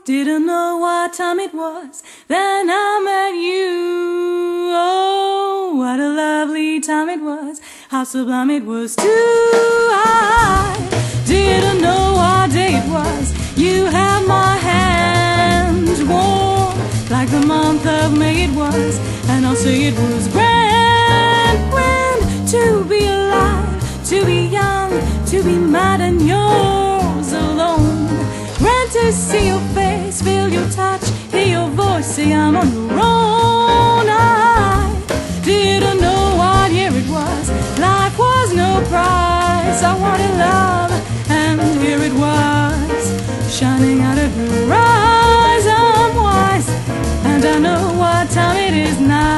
didn't know what time it was. Then I met you. Oh, what a lovely time it was. How sublime it was too. I didn't know what day it was. You had my hand warm like the month of May it was. And I'll say it was grand, grand to be alive, to be young, to be mad and yours alone. Grand to see your face, feel your touch, hear your voice, say I'm on your own. I didn't know what year it was. Life was no prize. I wanted love, and here it was, shining out of your eyes. I'm wise, and I know what time it is now.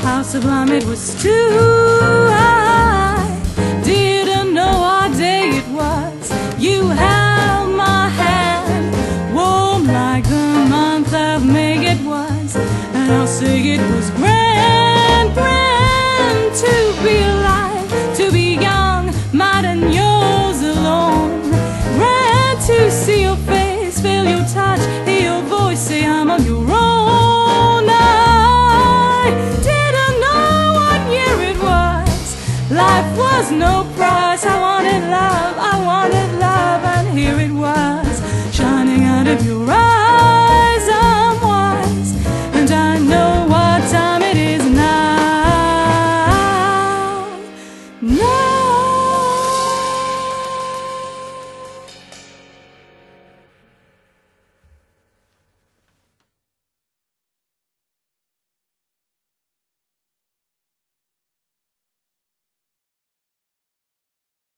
How sublime it was too. I didn't know what day it was. You held my hand, warm like the month of May it was. And I'll say it was grand, grand to be alive, to be young, mad and yours alone. Grand to see your face, feel your touch, hear your voice, say I'm on your own. Life was no prize. I wanted love, and here it was.